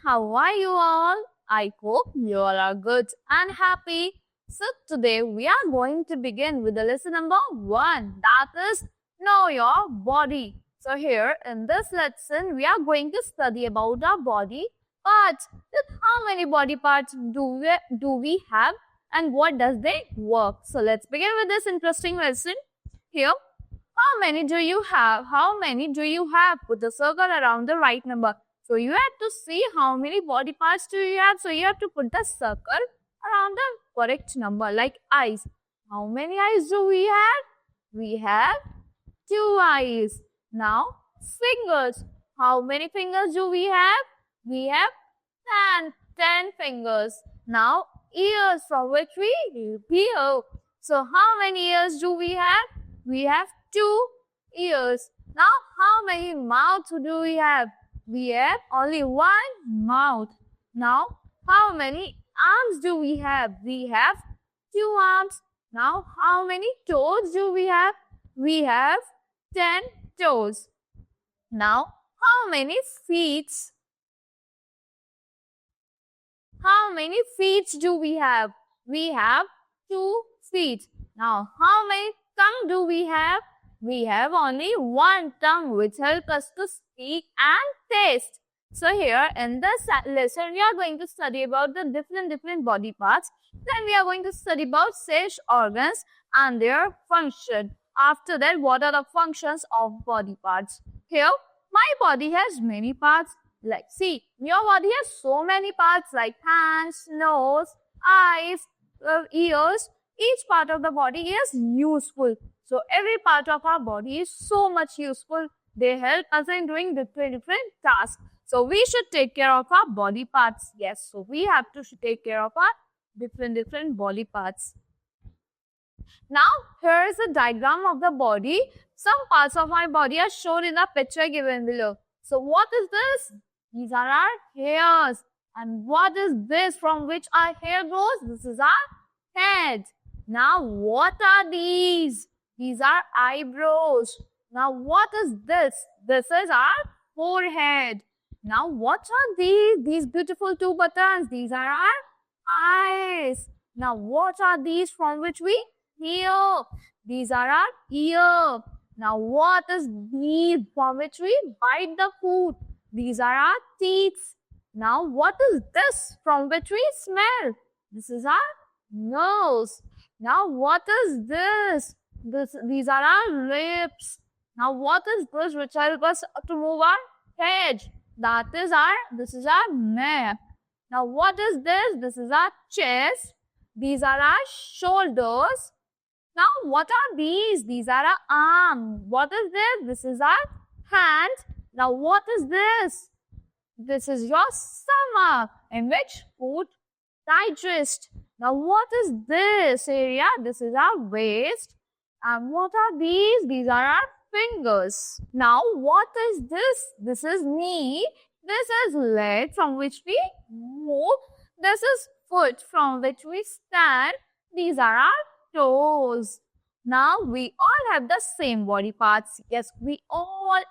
How are you all? I hope you all are good and happy. So today we are going to begin with the lesson number 1, that is Know Your Body. So here in this lesson we are going to study about our body, but how many body parts do we have and what does they work? So let's begin with this interesting lesson. Here, how many do you have? How many do you have? Put the circle around the right number. So you have to see how many body parts do you have. So you have to put the circle around the correct number, like eyes. How many eyes do we have? We have 2 eyes. Now fingers. How many fingers do we have? We have 10 fingers. Now ears, from which we hear. So how many ears do we have? We have 2 ears. Now how many mouths do we have? We have only 1 mouth. Now, how many arms do we have? We have 2 arms. Now, how many toes do we have? We have 10 toes. Now, how many feet? How many feet do we have? We have 2 feet. Now, how many tongue do we have? We have only 1 tongue, which helps us to speak and taste. So here in this lesson, we are going to study about the different body parts. Then we are going to study about 6 organs and their function. After that, what are the functions of body parts? Here, my body has many parts. Like, see, your body has so many parts like hands, nose, eyes, ears. Each part of the body is useful. So every part of our body is so much useful. They help us in doing different tasks. So we should take care of our body parts. Yes, so we have to take care of our different body parts. Now, here is a diagram of the body. Some parts of my body are shown in the picture given below. So what is this? These are our hairs. And what is this from which our hair grows? This is our head. Now, what are these? These are eyebrows. Now, what is this? This is our forehead. Now, what are these? These beautiful 2 buttons. These are our eyes. Now, what are these from which we hear? These are our ear. Now, what is these from which we bite the food? These are our teeth. Now, what is this from which we smell? This is our nose. Now, what is this? These are our lips. Now, what is this which helps us to move our head? This is our neck. Now, what is this? This is our chest. These are our shoulders. Now, what are these? These are our arms. What is this? This is our hand. Now, what is this? This is your stomach, in which food digest. Now, what is this area? This is our waist. And what are these? These are our fingers. Now, what is this? This is knee. This is leg from which we move. This is foot from which we stand. These are our toes. Now, we all have the same body parts. Yes,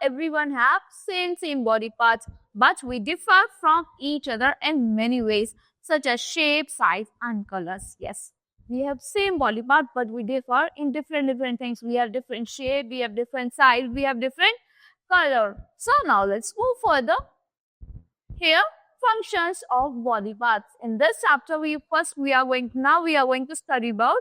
everyone have same body parts. But we differ from each other in many ways, such as shape, size, and colors. Yes. We have same body part, but we differ in different things. We have different shape, we have different size, we have different color. So now let's move further. Here, functions of body parts. In this chapter, we are going to study about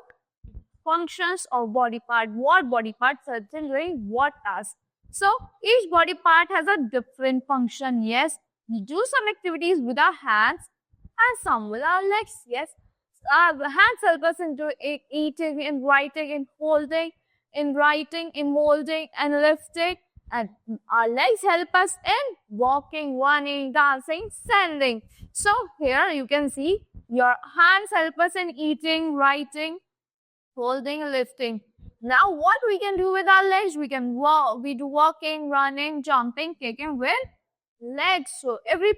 functions of body part. What body parts are doing what task. So each body part has a different function. Yes, we do some activities with our hands and some with our legs. Yes. Hands help us in eating, in writing, in holding, in writing, in molding, and lifting. And our legs help us in walking, running, dancing, standing. So here you can see your hands help us in eating, writing, holding, lifting. Now what we can do with our legs? We can walk. We do walking, running, jumping, kicking with legs. So every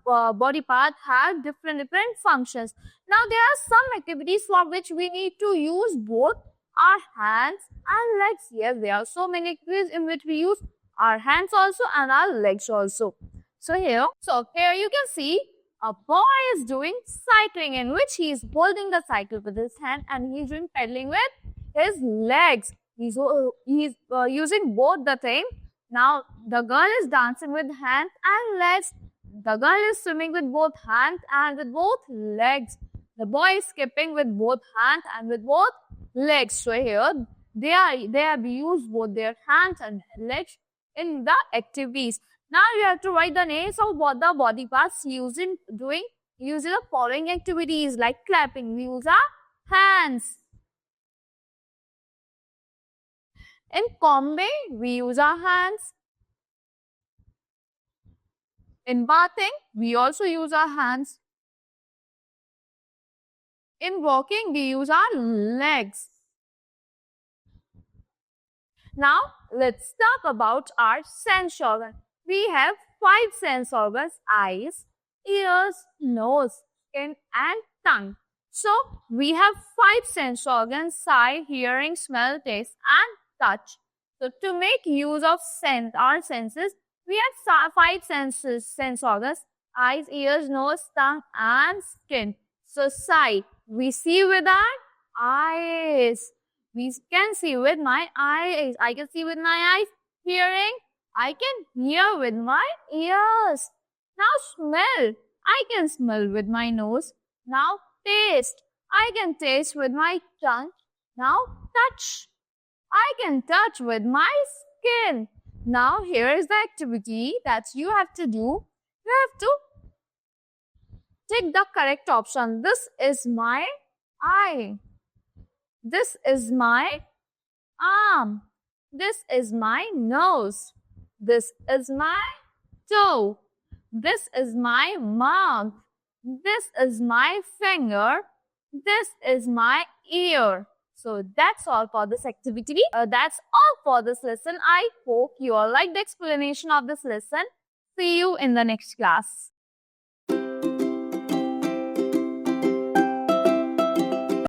body part has different functions. Now there are some activities for which we need to use both our hands and legs. Yes, there are so many activities in which we use our hands also and our legs also. So here you can see A boy is doing cycling in which he is holding the cycle with his hand and he is doing pedaling with his legs. He's using both the thing. Now the girl is dancing with hands and legs. The girl is swimming with both hands and with both legs. The boy is skipping with both hands and with both legs. So here they have used both their hands and legs in the activities. Now you have to write the names of what the body parts used in the following activities like clapping. We use our hands. In combing, we use our hands. In bathing, we also use our hands. In walking, we use our legs. Now, let's talk about our sense organ. We have 5 sense organs: eyes, ears, nose, skin, and tongue. So, we have 5 sense organs: sight, hearing, smell, taste, and touch. So, to make use of our senses, we have 5 sense organs: eyes, ears, nose, tongue, and skin. So, sight, we see with our eyes. We can see with my eyes. I can see with my eyes. Hearing, I can hear with my ears. Now smell, I can smell with my nose. Now taste, I can taste with my tongue. Now touch, I can touch with my skin. Now here is the activity that you have to do. You have to tick the correct option. This is my eye. This is my arm. This is my nose. This is my toe. This is my mouth. This is my finger. This is my ear. So that's all for this activity. That's all for this lesson. I hope you all liked the explanation of this lesson. See you in the next class.